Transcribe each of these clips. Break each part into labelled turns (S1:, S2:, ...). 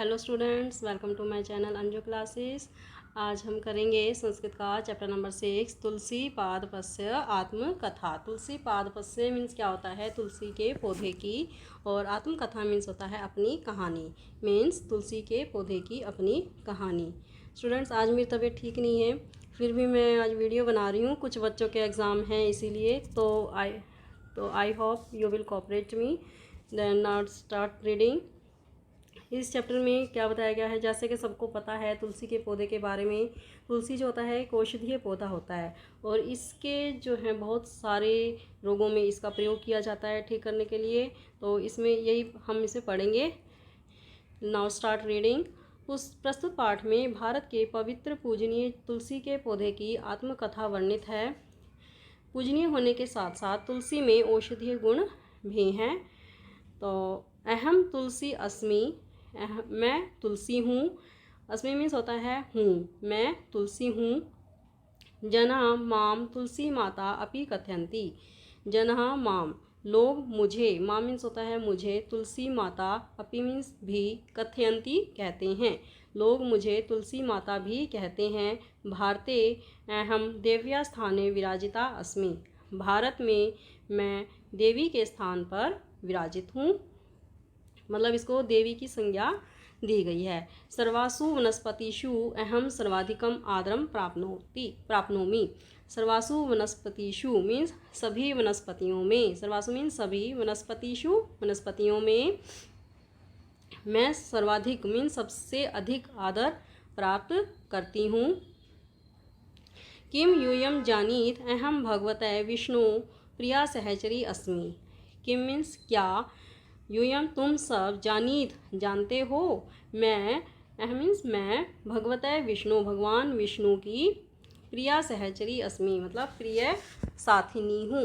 S1: Hello students, welcome to my channel Anju classes. आज हम करेंगे संस्कृत का चैप्टर नंबर 6 तुलसी पादपस्य आत्मकथा। तुलसी पादपस्य मीन्स क्या होता है? तुलसी के पौधे की। और आत्मकथा मीन्स होता है अपनी कहानी। मीन्स तुलसी के पौधे की अपनी कहानी। स्टूडेंट्स, आज मेरी तबीयत ठीक नहीं है, फिर भी मैं आज वीडियो बना रही हूँ। कुछ बच्चों के एग्ज़ाम हैं, इसीलिए तो I hope you will cooperate me. Then now start reading. इस चैप्टर में क्या बताया गया है? जैसे कि सबको पता है तुलसी के पौधे के बारे में। तुलसी जो होता है एक औषधीय पौधा होता है और इसके जो है बहुत सारे रोगों में इसका प्रयोग किया जाता है ठीक करने के लिए। तो इसमें यही हम इसे पढ़ेंगे। Now start reading. उस प्रस्तुत पाठ में भारत के पवित्र पूजनीय तुलसी के पौधे की आत्मकथा वर्णित है। पूजनीय होने के साथ साथ तुलसी में औषधीय गुण भी हैं। तो अहम तुलसी अस्मि, मैं तुलसी हूँ। अस्मि मीन्स होता है हूँ, मैं तुलसी हूँ। जना माम तुलसी माता अपि कथयन्ति। जना माम लोग मुझे, माम मीन्स होता है मुझे, तुलसी माता अपि मीन्स भी, कथयन्ति कहते हैं, लोग मुझे तुलसी माता भी कहते हैं। भारते अहम देव्या स्थाने विराजिता अस्मि। भारत में मैं देवी के स्थान पर विराजित हूँ। मतलब इसको देवी की संज्ञा दी गई है। सर्वासु वनस्पतिषु अहम सर्वाधिकम आदरम प्राप्नोमि। सर्वासु वनस्पतिषु मीन्स सभी वनस्पतियों में, सर्वासु मीन्स सभी, वनस्पतिषु वनस्पतियों में, मैं सर्वाधिक मीन्स सबसे अधिक आदर प्राप्त करती हूँ। किम यूयम जानीत अहम भगवते विष्णु प्रिया सहचरी अस्मि। किम मीन्स क्या, यूयम तुम सब, जानीत जानते हो, मैं, अहम मीन्स मैं, भगवते विष्णु भगवान विष्णु की, प्रिया सहचरी अस्मि मतलब प्रिय साथिनी हूँ।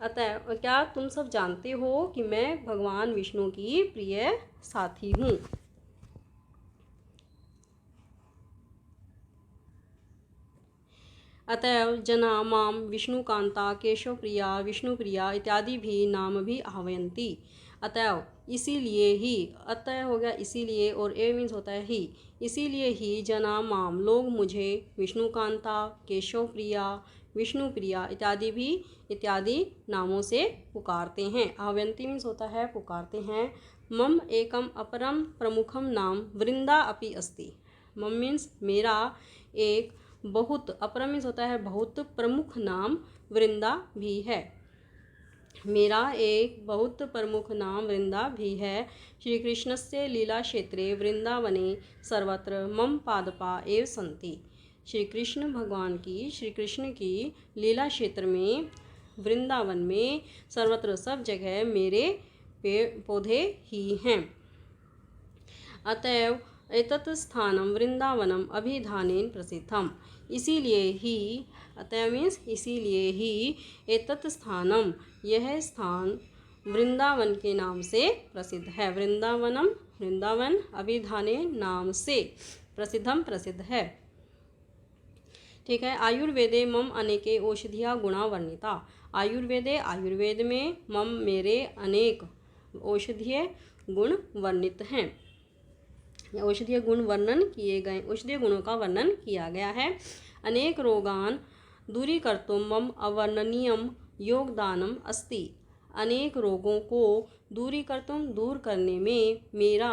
S1: अतः क्या तुम सब जानते हो कि मैं भगवान विष्णु की प्रिय साथी हूँ। अतएव जना माम विष्णुकांता केशव प्रिया विष्णुप्रिया इत्यादि भी नाम भी आह्वयन्ति। अतएव इसीलिए ही, अतः हो गया इसीलिए, और ए मीन्स होता है ही, इसीलिए ही जना माम लोग मुझे विष्णुकांता केशव प्रिया विष्णुप्रिया इत्यादि भी, इत्यादि नामों से पुकारते हैं। आह्वयन्ति मीन्स होता है पुकारते हैं। मम एकम अपरम प्रमुखम नाम वृंदा अपि अस्ति। मम मीन्स मेरा एक बहुत, अपरम मीन्स होता है बहुत, प्रमुख नाम वृंदा भी है। मेरा एक बहुत प्रमुख नाम वृंदा भी है। श्री कृष्णस्य लीला क्षेत्रे वृंदावने सर्वत्र मम पादपा एव सन्ति। श्री कृष्ण भगवान की, श्री कृष्ण की लीला क्षेत्र में, वृंदावन में, सर्वत्र सब जगह मेरे पेड़ पौधे ही हैं। अतएव एतत् स्थानम वृंदावनम अभिधानेन प्रसिद्धम। इसीलिए ही, अतः मीन्स इसीलिए ही, एतत् स्थानम यह स्थान, वृंदावन के नाम से प्रसिद्ध है। वृंदावनम वृंदावन, अभिधाने नाम से, प्रसिद्धम प्रसिद्ध है। ठीक है। आयुर्वेदे मम अनेके औषधिया गुणा वर्णिता। आयुर्वेदे आयुर्वेद में, मम मेरे, अनेक औषधीय गुण वर्णित हैं, औषधीय गुण वर्णन किए गए, औषधीय गुणों का वर्णन किया गया है। अनेक रोगान दूरीकर्तुं मम अवर्णनीयम योगदानम अस्ति। अनेक रोगों को दूरीकर्तुं दूर करने में मेरा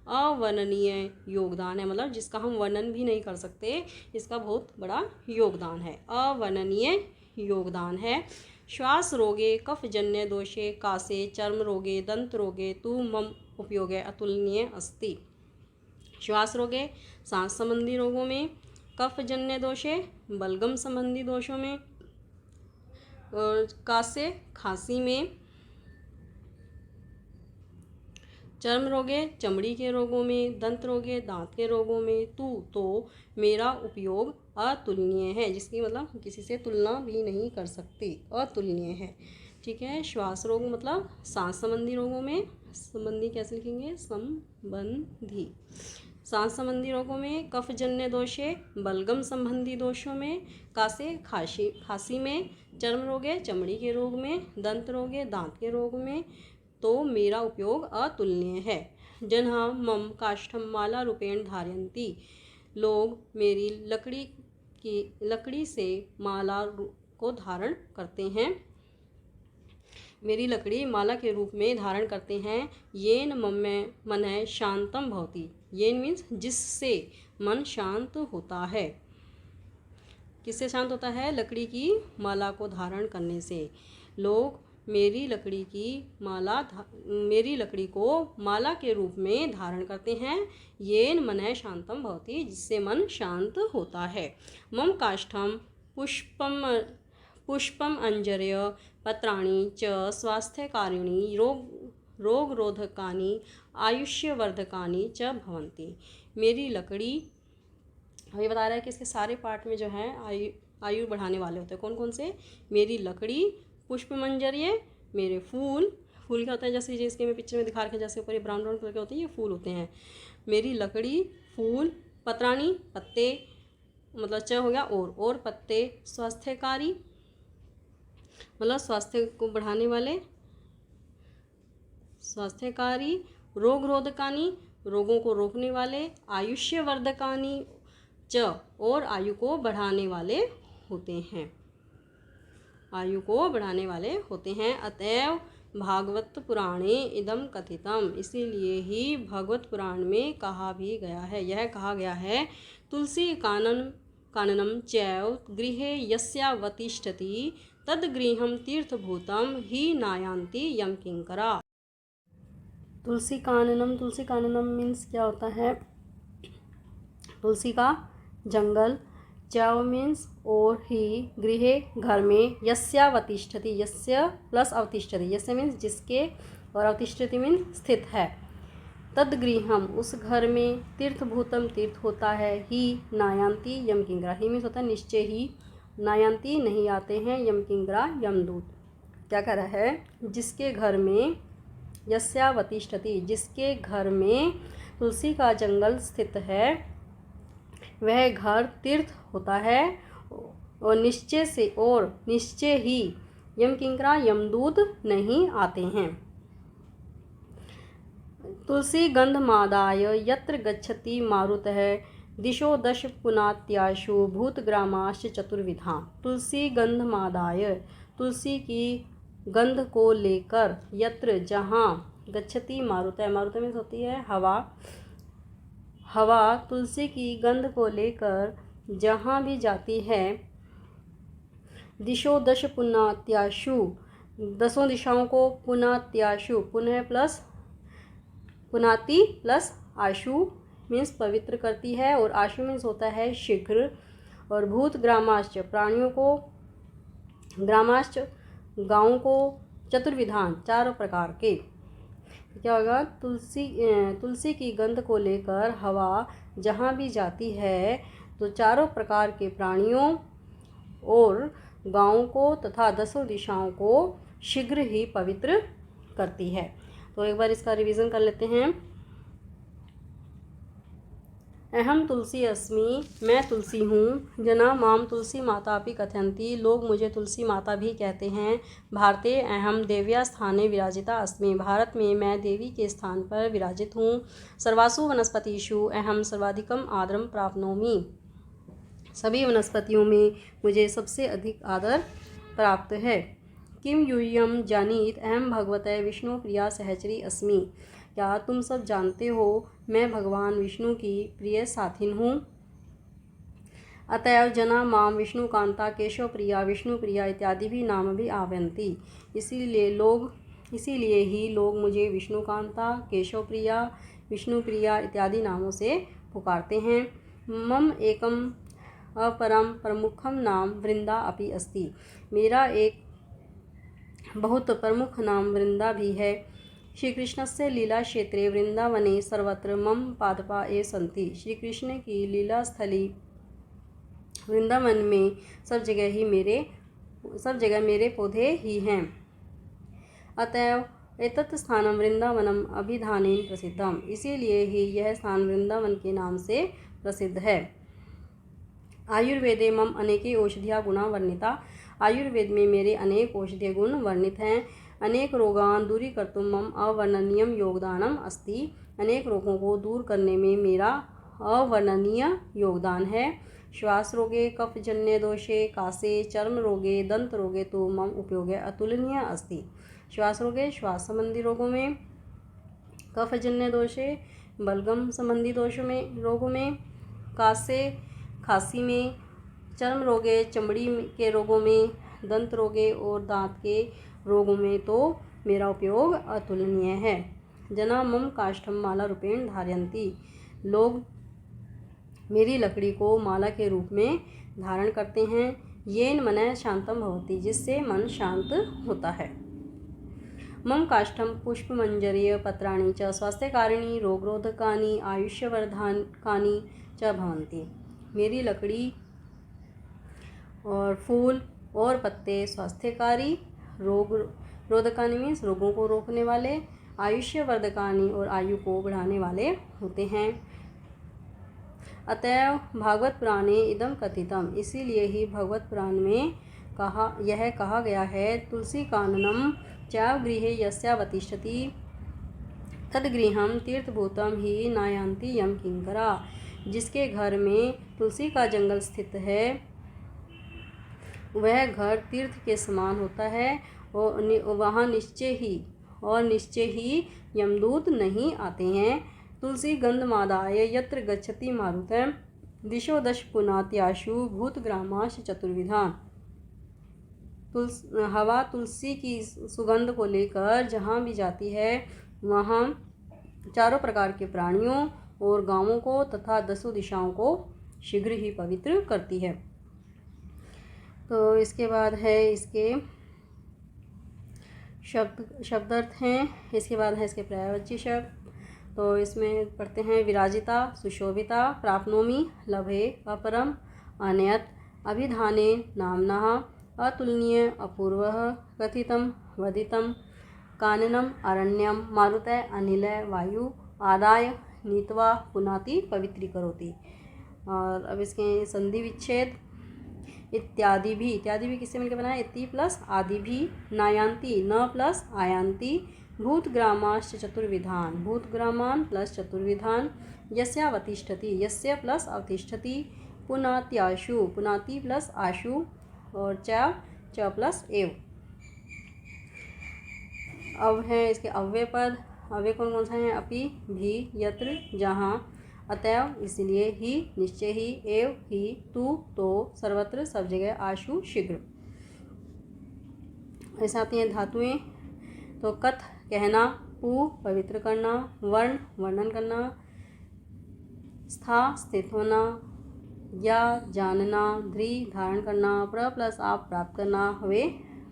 S1: अवर्णनीय योगदान है, मतलब जिसका हम वर्णन भी नहीं कर सकते, इसका बहुत बड़ा योगदान है, अवर्णनीय योगदान है। श्वास रोगे कफजन्य दोषे कासे चर्म रोगे दंत रोगे तु मम उपयोगे अतुलनीय अस्ति। श्वास रोगे सांस संबंधी रोगों में, कफजन्य दोषे बलगम संबंधी दोषों में, और कासे खांसी में, चर्म रोगे चमड़ी के रोगों में, दंत रोगे दांत के रोगों में, तो मेरा उपयोग अतुलनीय है, जिसकी मतलब किसी से तुलना भी नहीं कर सकती, अतुलनीय है। ठीक है। श्वास रोग मतलब सांस संबंधी रोगों में, संबंधी कैसे लिखेंगे? संबंधी, सांस संबंधी रोगों में, कफजन्य दोषे बलगम संबंधी दोषों में, कासे खांसी में, चर्म रोगे चमड़ी के रोग में, दंत रोगे दांत के रोग में, तो मेरा उपयोग अतुलनीय है। जन्हा मम काष्ठम माला रूपेण धारयन्ति। लोग मेरी लकड़ी से माला को धारण करते हैं, मेरी लकड़ी माला के रूप में धारण करते हैं। येन मनः शांतम भवति। येन मीन्स जिससे मन शांत होता है। किससे शांत होता है? लकड़ी की माला को धारण करने से। लोग मेरी लकड़ी को माला के रूप में धारण करते हैं। येन मनः शांतम भवति, जिससे मन शांत होता है। मम काष्ठम पुष्पम अंजर्य पत्राणि च स्वास्थ्यकारिणी रोगरोधकानि आयुष्यवर्धकानि च भवन्ति। मेरी लकड़ी, ये बता रहा है कि इसके सारे पार्ट में जो है आयु बढ़ाने वाले होते हैं। कौन कौन से? मेरी लकड़ी, पुष्पमंजर्य, मेरे फूल क्या होता है, जैसे इसके मैं पिक्चर में दिखा रखे, जैसे ऊपर ये ब्राउन कलर के होते हैं, ये फूल होते हैं। मेरी लकड़ी, फूल, पत्राणी पत्ते, मतलब च हो गया और पत्ते, स्वास्थ्यकारी मतलब स्वास्थ्य को बढ़ाने वाले, स्वास्थ्यकारी, रोगरोधकानी रोगों को रोकने वाले, आयुष्यवर्धकानी च और आयु को बढ़ाने वाले होते हैं, आयु को बढ़ाने वाले होते हैं। अतएव भागवत पुराणे इदम कथितम, इसीलिए ही भागवत पुराण में कहा भी गया है, यह कहा गया है, तुलसी काननम चैव गृहे यस्यावतिष्ठति तद गृहम तीर्थभूतम ही नायांति यम किंकरा। तुलसी काननम मीन्स क्या होता है? तुलसी का जंगल, चैव मीन्स और ही, गृहे घर में, यस्यावतिष्ठति यस्य प्लस अवतिष्ठति, यस्य मीन्स जिसके और अवतिष्ठति मीन्स स्थित है। तद गृहम उस घर में, तीर्थभूतम तीर्थ होता है, ही नायांति यम किंकरा, ही मीन्स होता है निश्चय ही, नायांति नहीं आते हैं, यम किंकरा यमदूत। क्या कह रहा है? जिसके घर में, यस्यावतिष्ठति जिसके घर में तुलसी का जंगल स्थित है, वह घर तीर्थ होता है और निश्चय ही यम किंकरा यमदूत नहीं आते हैं। तुलसी गंधमादाय यत्र गच्छति मारुतः दिशो दश पुनात्याशु भूतग्रामाश्च चतुर्विधा। तुलसी गंधमादाय, तुलसी की गंध को लेकर, यत्र जहाँ, गच्छति मारुतः मीन्स होती है हवा तुलसी की गंध को लेकर जहाँ भी जाती है, दिशो दश पुनात्याशु दसों दिशाओं को, पुनात्याशु पुनः प्लस पुनाति प्लस आशु मीन्स पवित्र करती है, और आशु मीन्स होता है शीघ्र, और भूत ग्रामाश्च प्राणियों को, ग्रामाश्च गाँव को, चतुर्विधान चारों प्रकार के। क्या होगा? तुलसी की गंध को लेकर हवा जहाँ भी जाती है तो चारों प्रकार के प्राणियों और गाँव को तथा दसों दिशाओं को शीघ्र ही पवित्र करती है। तो एक बार इसका रिवीजन कर लेते हैं। अहम तुलसी अस्मि, मैं तुलसी हूँ। जना माम तुलसी माता अपि कथयन्ति, लोग मुझे तुलसी माता भी कहते हैं। भारते अहम देव्या स्थाने विराजिता अस्मि, भारत में मैं देवी के स्थान पर विराजित हूँ। सर्वासु वनस्पतिषु अहम सर्वाधिकम आदरम प्राप्नोमि, सभी वनस्पतियों में मुझे सबसे अधिक आदर प्राप्त है। किम यूयम जानीत अहम भगवते विष्णु प्रिया सहचरी अस्मि, क्या तुम सब जानते हो मैं भगवान विष्णु की प्रिय साथिन हूँ। अतएव जना माम विष्णुकांता केशव प्रिया विष्णु प्रिया इत्यादि भी नाम भी आवंती, इसीलिए ही लोग मुझे विष्णुकांता, केशव प्रिया, विष्णु प्रिया इत्यादि नामों से पुकारते हैं। मम एकम अपरम प्रमुखम नाम वृंदा अपि अस्ति, मेरा एक बहुत प्रमुख नाम वृंदा भी है। श्री कृष्ण से लीला क्षेत्रे वृंदावने सर्वत्र मम पादपा एव सन्ति, श्री कृष्ण की लीला स्थली वृंदावन में सब जगह मेरे पौधे ही हैं। अतएव एतत् स्थानम वृंदावनम अभिधानेन प्रसिद्धम, इसीलिए ही यह स्थान वृंदावन के नाम से प्रसिद्ध है। आयुर्वेदे मम अनेके औषधिया गुणा वर्णिता, आयुर्वेद में मेरे अनेक औषधीय गुण वर्णित हैं। अनेक रोगान दूरीकर्तुं मम अवर्णनीयम योगदानम अस्ति, अनेक रोगों को दूर करने में मेरा अवर्णनीय योगदान है। श्वास रोगे कफजन्य दोषे कासे चर्म रोगे दंत रोगे तो मम उपयोगे अतुलनीय अस्ति। श्वास रोगे श्वास संबंधी रोगों में, कफजन्य दोषे बलगम संबंधी दोषों में रोगों में, कासे खांसी में, चर्म रोगे चमड़ी के रोगों में, दंत रोगे और दांत के रोगों में तो मेरा उपयोग अतुलनीय है। जना मम काष्ठम माला रूपेण धारयन्ति। लोग मेरी लकड़ी को माला के रूप में धारण करते हैं। येन मनः शांतम भवति, जिससे मन शांत होता है। मम काष्ठम पुष्पमंजरीय पत्राणि च स्वास्थ्यकारिणी रोगरोधकानि आयुष्यवर्धकानि च भवन्ति। मेरी लकड़ी और फूल और पत्ते स्वास्थ्यकारी, रोग रोधकानि मीन्स रोगों को रोकने वाले, आयुष्यवर्धकानि और आयु को बढ़ाने वाले होते हैं। अतएव भागवत पुराणे इदम कथितम, इसीलिए ही भगवत पुराण में यह कहा गया है, तुलसी काननम चैव गृहे यस्यावतिष्ठति तद्गृहम तीर्थभूतम ही नायांति यम किंकरा। जिसके घर में तुलसी का जंगल स्थित है वह घर तीर्थ के समान होता है और वहाँ निश्चय ही यमदूत नहीं आते हैं। तुलसी गंधमादाय यत्र गच्छति मारुतः दिशो दश पुनात्याशु भूतग्रामाश चतुर्विधान। हवा तुलसी की सुगंध को लेकर जहाँ भी जाती है वहाँ चारों प्रकार के प्राणियों और गांवों को तथा 10 दिशाओं को शीघ्र ही पवित्र करती है। तो इसके बाद है इसके शब्दार्थ हैं, इसके बाद है इसके पर्यायवाची शब्द। तो इसमें पढ़ते हैं विराजिता, सुशोभिता, प्राप्नोमि, लभे, अपरम, अन्यत, अभिधाने, नामनः, अतुलनीय, अपूर्वः, कथितम, वदितम, काननम, अरण्यम, मारुतः, अनिलय, वायु, आदाय, नीत्वा, पुनाति, पवित्रीकरोति। और अब इसके संधि विच्छेद। इत्यादि भी किससे मिलकर बना है? इति प्लस आदि भी, नायांति न प्लस आयांति, भूतग्रामाश्च चतुर्विधान, भूतग्रामान प्लस चतुर्विधान, यस्यावतिष्ठति, यस्य प्लस अवतिष्ठति, पुनात्याशु, पुनाति प्लस आशु और च प्लस एव। अब है इसके अव्यय पद। अव्यय कौन कौन सा है? अपि, भी, यत्र, जहाँ, अतएव, इसलिए, ही, निश्चय ही, एव, ही, तू, तो, सर्वत्र, सब जगह, आशु, शीघ्र। ऐसे आती हैं धातुएं। तो कथ कहना, पु पवित्र करना, वर्ण वर्णन करना, स्था स्थित होना, या जानना, ध्री धारण करना, प्र प्लस आप प्राप्त करना, हवे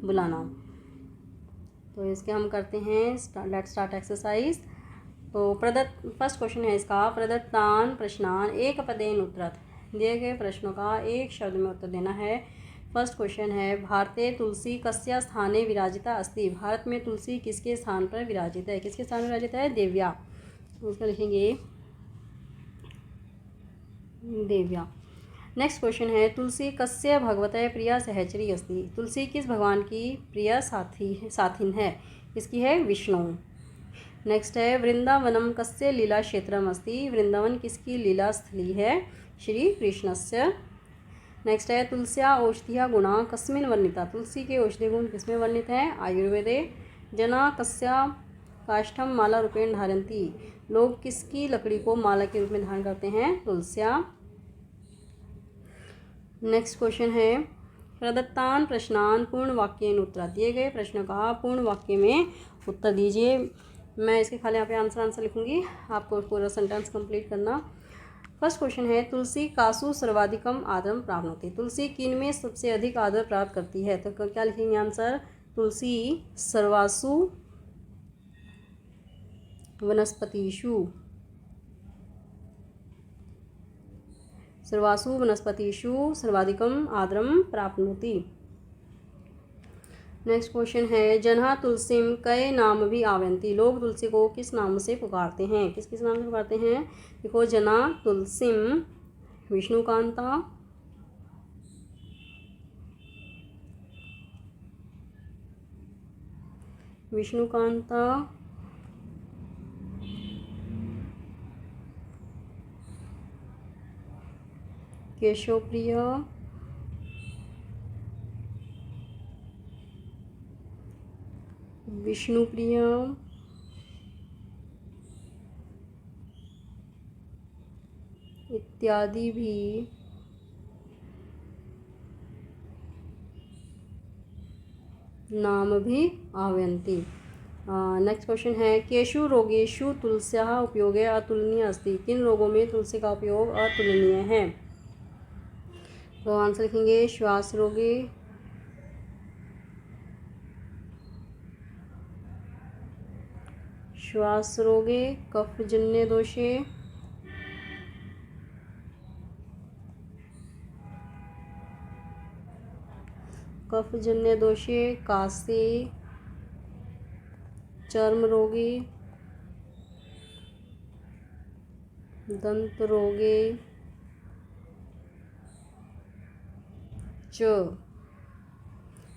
S1: बुलाना। तो इसके हम करते हैं लेट्स स्टार्ट एक्सरसाइज। तो फर्स्ट क्वेश्चन है इसका, प्रदत्तान प्रश्नान एक पदेन उत्तरत। दिए गए प्रश्नों का एक शब्द में उत्तर देना है। फर्स्ट क्वेश्चन है, भारते तुलसी कस्य स्थाने विराजिता अस्ति। भारत में तुलसी किसके स्थान पर विराजित है? किसके स्थान पर विराजित है? देव्या। उसका लिखेंगे देव्या। नेक्स्ट क्वेश्चन है, तुलसी कस्य भगवते प्रिया सहचरी अस्ति। तुलसी किस भगवान की प्रिय साथिन है? किसकी है? विष्णु। नेक्स्ट है, वृंदावनम कस्य लीला क्षेत्रम अस्ति। वृंदावन किसकी लीला स्थली है? श्री कृष्णस्य। नेक्स्ट है, तुलस्या औषधिया गुणा कस्मिन् वर्णिता। तुलसी के औषधि गुण किसमें वर्णित हैं? आयुर्वेदे। जना कस्या काष्ठम माला रूपेण धारयन्ति। लोग किसकी लकड़ी को माला के रूप में धारण करते हैं? तुलस्या। नेक्स्ट क्वेश्चन है, प्रदत्तान प्रश्नान पूर्ण वाक्येन उत्तर। दिए गए प्रश्न का पूर्ण वाक्य में उत्तर दीजिए। मैं इसके खाली यहाँ पे आंसर लिखूंगी, आपको पूरा सेंटेंस कंप्लीट करना। फर्स्ट क्वेश्चन है, तुलसी कासु सर्वाधिकम आदरम प्राप्नोति। तुलसी किन में सबसे अधिक आदर प्राप्त करती है? तो क्या लिखेंगे आंसर? तुलसी सर्वासु वनस्पतिषु सर्वाधिकम आदरम प्राप्नोति। नेक्स्ट क्वेश्चन है, जन्हा तुलसीम कई नाम भी आवंती। लोग तुलसी को किस नाम से पुकारते हैं? किस किस नाम से पुकारते हैं? देखो, जना तुलसीम विष्णुकांता, केशवप्रिय, विष्णुप्रिय, इत्यादि भी नाम भी आह्वयन्ति। नेक्स्ट क्वेश्चन है केषु रोगेषु तुलस्याः उपयोगे अतुलनीय अस्ति। किन रोगों में तुलसी का उपयोग अतुलनीय है? तो आंसर लिखेंगे श्वास रोगे, श्वास रोगे, कफजन्य दोषे, कफजन्य दोषे, कासे, चर्म रोगे, दंत रोगे च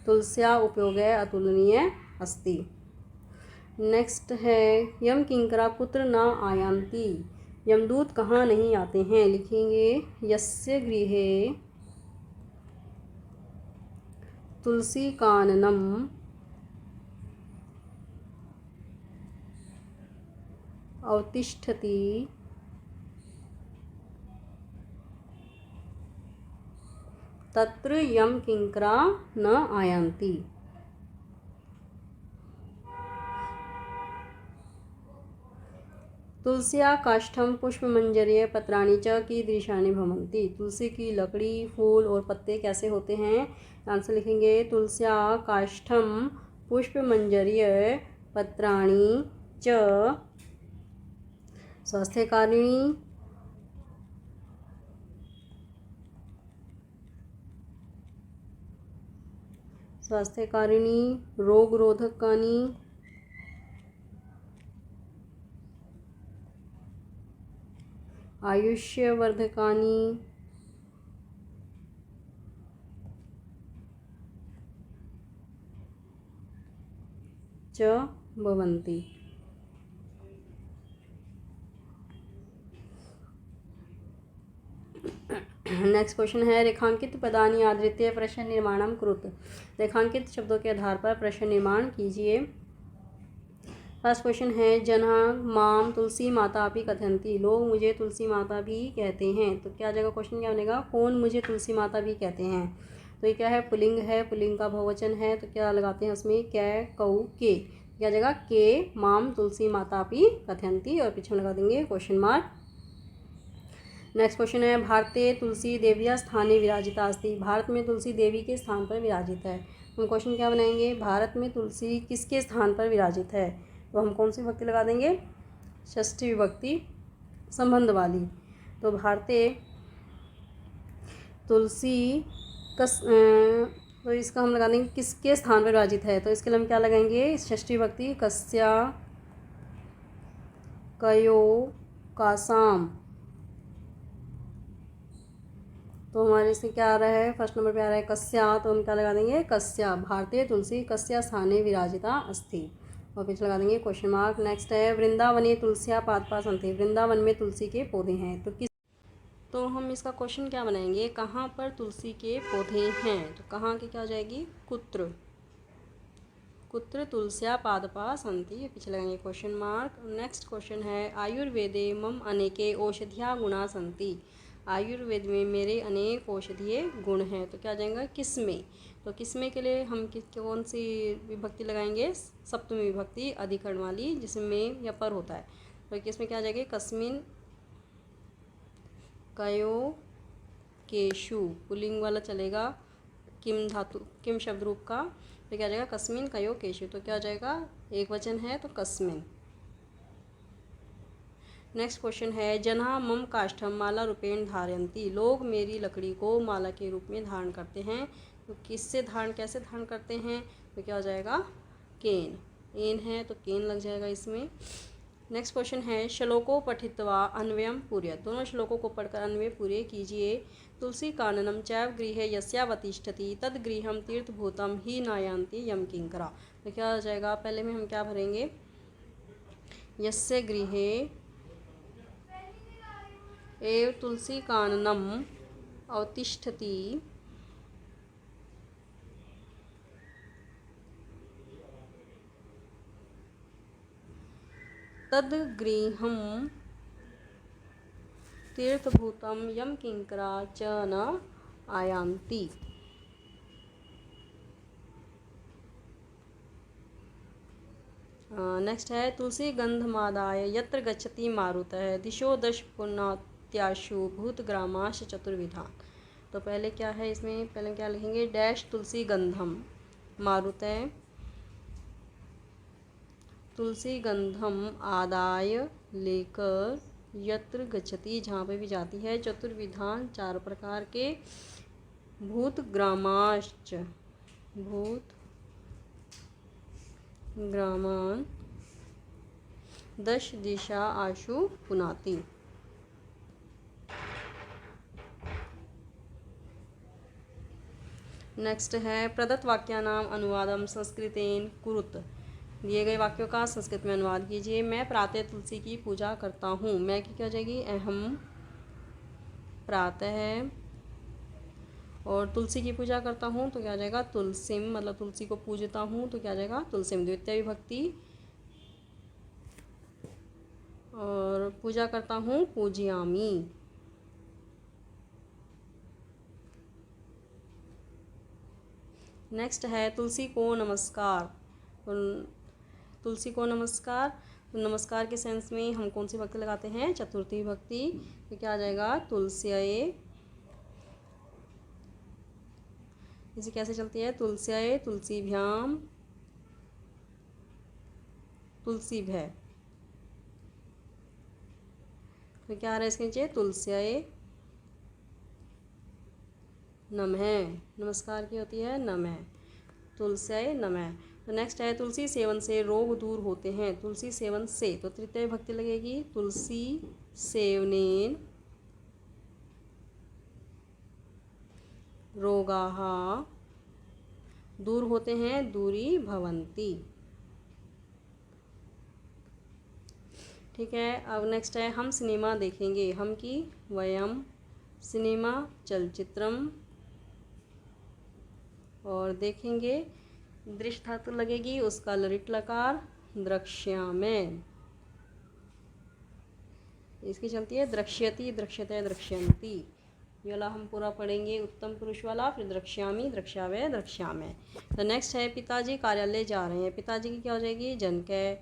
S1: तुलस्या उपयोगे अतुलनीय अस्ति। नेक्स्ट है यम किंकरा कुत्र न आयान्ति। यमदूत कहाँ नहीं आते हैं? लिखेंगे यस्य गृहे तुलसी काननम अवतिष्ठति तत्र यम किंकरा न आयान्ति। तुलस्या काष्ठम पुष्पमंजर्य पत्राणि च कीदृशानि भवन्ति। तुलसी की लकड़ी, फूल और पत्ते कैसे होते हैं? आंसर लिखेंगे तुलस्या काष्ठम पुष्पमंजर्य पत्राणि च स्वास्थ्यकारिणी, स्वास्थ्यकारिणी, रोगरोधकानि, आयुष्यवर्धकानि च भवन्ति। नेक्स्ट क्वेश्चन है रेखांकित पदानि आधृत्य प्रश्न निर्माणम कुरुत। रेखांकित शब्दों के आधार पर प्रश्न निर्माण कीजिए। फर्स्ट क्वेश्चन है जनाः माम तुलसी माता अपि कथयन्ति। लोग मुझे तुलसी माता भी कहते हैं। तो क्या जगह क्वेश्चन क्या बनेगा? कौन मुझे तुलसी माता भी कहते हैं? तो ये क्या है? पुल्लिंग है, पुल्लिंग का बहुवचन है, तो क्या लगाते हैं उसमें? कै, कौ, के। क्या जगह? के माम तुलसी माता अपि कथयन्ति और पीछे लगा देंगे क्वेश्चन मार्क। नेक्स्ट क्वेश्चन है भारते तुलसी देव्या स्थाने विराजिता अस्ति। भारत में तुलसी देवी के स्थान पर विराजित है। हम क्वेश्चन क्या बनाएंगे? भारत में तुलसी किसके स्थान पर विराजित है? तो हम कौन सी विभक्ति लगा देंगे? षष्ठी विभक्ति संबंध वाली। तो भारते तुलसी तो इसका हम लगा देंगे किसके स्थान पर विराजित है। तो इसके लिए हम क्या लगाएंगे? षष्ठी विभक्ति कस्या, कयो, कासाम। तो हमारे इसमें क्या आ रहा है? फर्स्ट नंबर पे आ रहा है कस्या, तो हम क्या लगा देंगे? कस्या। भारतीय तुलसी कस्या स्थाने विराजिता अस्ति और पीछे लगा देंगे क्वेश्चन मार्क। नेक्स्ट है वृंदावने तुलस्या पादपा सन्ति। वृंदावन में तुलसी के पौधे हैं। तो हम इसका क्वेश्चन क्या बनाएंगे? कहाँ पर तुलसी के पौधे हैं? तो कहाँ की क्या हो जाएगी? कुत्र, कुत्र तुलस्या पादपा सन्ति, पीछे लगाएंगे क्वेश्चन मार्क। नेक्स्ट क्वेश्चन है आयुर्वेदे मम अनेके औषधिया गुणा सन्ति। आयुर्वेद में मेरे अनेक औषधीय गुण हैं। तो क्या आ जाएगा? किसमें। तो किसमें के लिए हम कौन सी विभक्ति लगाएंगे? सप्तमी विभक्ति अधिकरण वाली, जिसमें या पर होता है। तो किसमें क्या आ जाएगी? कस्मिन, कयो, केशु। पुल्लिंग वाला चलेगा, किम धातु, किम शब्द रूप का। तो क्या आ जाएगा? कस्मिन, कयो, केशु। तो क्या आ जाएगा? एक वचन है तो कस्मिन। नेक्स्ट क्वेश्चन है जनाः मम काष्ठम माला रूपेण धारयन्ति। लोग मेरी लकड़ी को माला के रूप में धारण करते हैं। तो किससे धारण, कैसे धारण करते हैं? तो क्या हो जाएगा? केन। एन है तो केन लग जाएगा इसमें। नेक्स्ट क्वेश्चन है श्लोको पठित्वा अन्वयम पूरयत। दोनों श्लोकों को पढ़कर अन्वय पूरे कीजिए। तुलसी काननम चैव गृहे यस्यावतिष्ठति तद गृहम तीर्थभूतम ही नायान्ति यम किंकरा। तो क्या हो जाएगा? पहले में हम क्या भरेंगे? यस्य गृहे एव तुलसी काननम अवतिष्ठति तद्गृहं तीर्थभूतं यम किंकरा च न आयान्ति। नेक्स्ट है तुलसी गंधमादाय यत्र गच्छति मारुतः दिशो दश पुण्यात्याशु भूतग्रामाश चतुर्विधान। तो पहले क्या है इसमें, पहले क्या लिखेंगे, डैश तुलसी गंधम मारुतः, तुलसी गंधम आदाय लेकर, यत्र गच्छति जहाँ पे भी जाती है, चतुर्विधान 4 प्रकार के, भूतग्रामाश्च भूत ग्रामान 10 दिशा आशु पुनाति। नेक्स्ट है प्रदत्त वाक्यानाम अनुवादम संस्कृतेन कुरुत। दिए गए वाक्यों का संस्कृत में अनुवाद कीजिए। मैं प्रातः तुलसी की पूजा करता हूँ। मैं की क्या हो जाएगी, अहम प्रातः, और तुलसी की पूजा करता हूँ तो क्या आ जाएगा, तुलसीम, मतलब तुलसी को पूजता हूँ तो क्या आ जाएगा, तुलसीम द्वितीय विभक्ति, और पूजा करता हूँ पूजयामी। नेक्स्ट है तुलसी को नमस्कार। तुलसी को नमस्कार, तो नमस्कार के सेंस में हम कौन सी भक्ति लगाते हैं, चतुर्थी भक्ति, तो क्या आ जाएगा, तुलस्याय। इसे कैसे चलती है, तुलस्याय तुलसीभ्याम तुलसीभ्य, तो क्या आ रहा है इसके नीचे, तुलस्याय नमः। नमस्कार की होती है नमः, तुलस्याय नमः। तो नेक्स्ट है तुलसी सेवन से रोग दूर होते हैं। तुलसी सेवन से, तो तृतीय भक्ति लगेगी, तुलसी सेवनेन रोगाः दूर होते हैं, दूरी भवन्ति। ठीक है, अब नेक्स्ट है हम सिनेमा देखेंगे। हम की वयम सिनेमा चलचित्रम, और देखेंगे दृश्य धातु लगेगी, उसका ललित लकार द्रक्ष्यामि, इसकी चलती है द्रक्ष्यति द्रक्ष्यते द्रक्ष्यन्ति। ये वाला हम पूरा पढ़ेंगे, उत्तम पुरुष वाला, फिर द्रक्ष्यामि द्रक्ष्यावे द्रक्ष्यामि। तो नेक्स्ट है पिताजी कार्यालय जा रहे हैं। पिताजी की क्या हो जाएगी, जनके,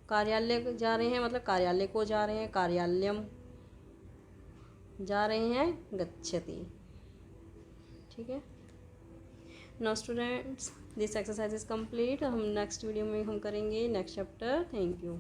S1: कार्यालय जा रहे हैं मतलब कार्यालय को जा रहे हैं, कार्यालयम, जा रहे हैं गच्छति। ठीक है, now students this exercise is complete. हम नेक्स्ट वीडियो में हम करेंगे नेक्स्ट चैप्टर। Thank you.